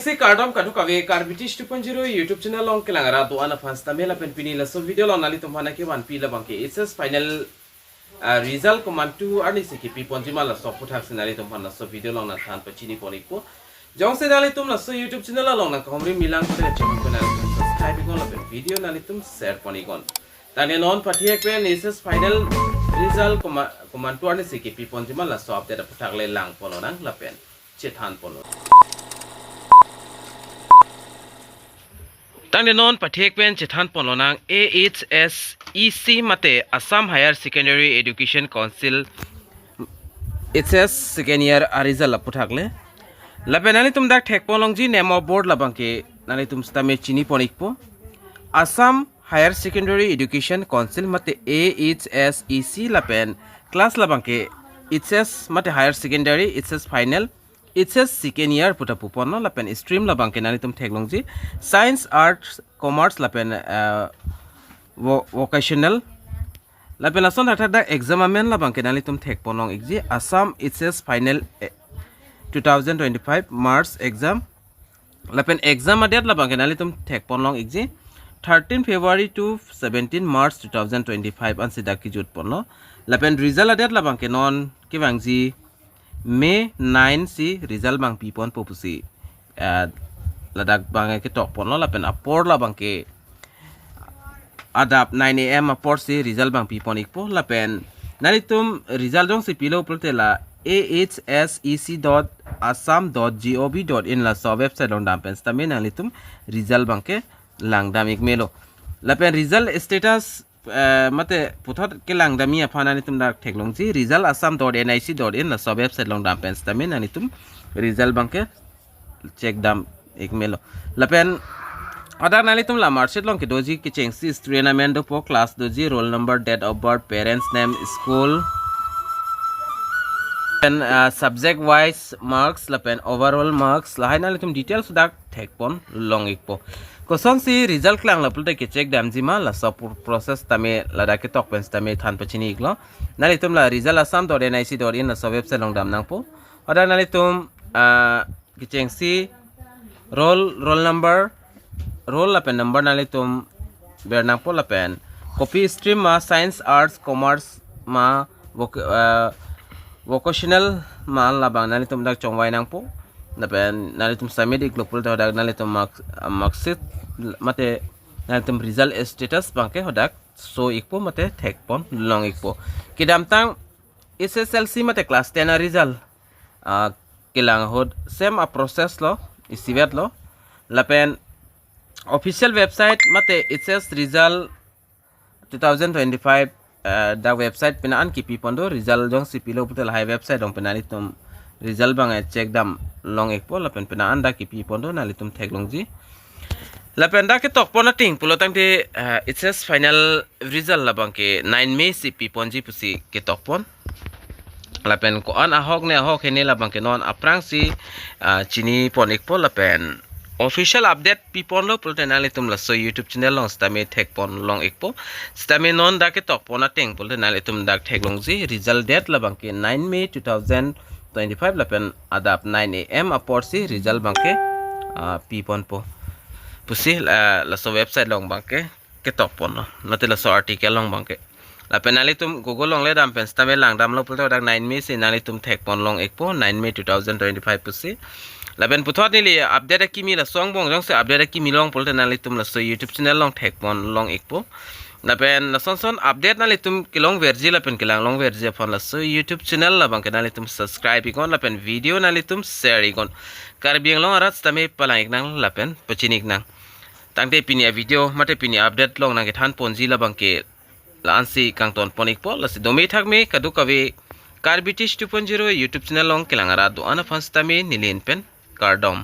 Si kardom kadu kawe karbitish 2.0 YouTube channel long kelangara to ana fans tamela pen pinila so video long nali tumhana ke wan pila bangke it's a final result command 2 arni se ke pi ponjima la so puthak sinali tumhana so video long na than pachini poniko jong se dali tum la so YouTube channel long na komri milang se channel ko na subscribe ko la pen video nali tum share ponikon tane non pathiek pen it's a final result command 2 arni se ke pi ponjima la so update puthak le lang pono nang la pen chethan pono Tangde non pathek pen chethan pononang AHSEC mate Assam Higher Secondary Education Council HS second year arizal puthakle lapenali tum dak thek ponong ji nemo board labangke nali tum stame chini ponikpo Assam Higher Secondary Education Council mate AHSEC lapen class labangke HS mate higher secondary HS final HS second year puta pupono lapen stream labang kenani tum theklongji science arts commerce lapen vocational lapen ason thakda exam amen labang kenani tum thekponong exi Assam HS final 2025 March exam lapen exam date labang kenani tum thekponong exi 13 February to 17 March 2025 an sidaki jut ponno lapen result date labang kenon kibangji May 9 si result bang pipon popusi ladak bang ke tok pon la pen apor la bang ke adap 9 am apor si result bang pipon ikpo la pen nalitum result dong si pilo pulte la ahsec.assam.gov.in la so website long dam pen stame nalitum result bang ke lang dam ik melo la pen result status mate puthot kelang dami aphana ni tum dak theklongji result assam.nic.in la so website long dam pen stamin ani tum result bangke check dam ek melo lapen adar nali tum la marksheet long ke doji ke chengsi student name do po class doji roll number date of birth parents name school and subject wise marks lapen overall marks la hainali tum details dak thekpon long ikpo Koson si result klang la pulte ke check dam jima la sub process tame la da ke tok pen tame than pachini iklo nali tum la result assam.nic.in la sub website long dam nang po oda nali tum ke cheng si roll number roll la pen number nali tum ber nang po la pen copy stream ma science arts commerce ma vocational ma la bang nali tum dak chongwai nang po napen nali tum submit ik lokul da nali tum marksheet mate nali tum result status bangke hodak so ikpo mate thekpon long ikpo kidam tang SSLC mate class 10 result kilang hod same a process lo isivet lo lapen official website mate SS result 2025 da website pinan ki pipondo result jong sipilo putel high website dong penali tum result bang check dam long ekpo lapen pena anda ki pi pondo na litum theklongji lapen da ke tok pona ting pulotang te it's final result labang ke 9 May si pi ponji pusi ke tok pon lapen ko an ahok ne ahok hene labang ke non aprang si chini pon ekpo lapen official update pi pon lo pulte na litum la so YouTube channel long stame thek pon long ekpo stame non da ke tok pona ting pulte na litum dak theklongji result date labang ke 9 May 2025 lapen adap 9 am apor si result bangke pipon po pusi la so website long bangke ke top pon no nate la so article long bangke lapen ali tum google long le dam pen stame lang dam lo pulto dak 9 May si nali tum thek pon long ekpo 9 May 2025 pusi lapen puthot ni li update kimi la song bong jong se update kimi long pulto nali tum la so YouTube channel long thek pon long ekpo lapen la son update na litum kilong verji lapen kilang long verji phone la so YouTube channel la bang kana litum subscribe ikon lapen video na litum share ikon karbiang long arat tame palaik nang lapen pachinik nang tangte pinia video mate pinia update long nang ke than ponji la bang ke la ansi kangton ponik po la si domi thak me kadu kawe karbitish 2.0 YouTube channel long kilang arat do ana fans tame nilin pen kardom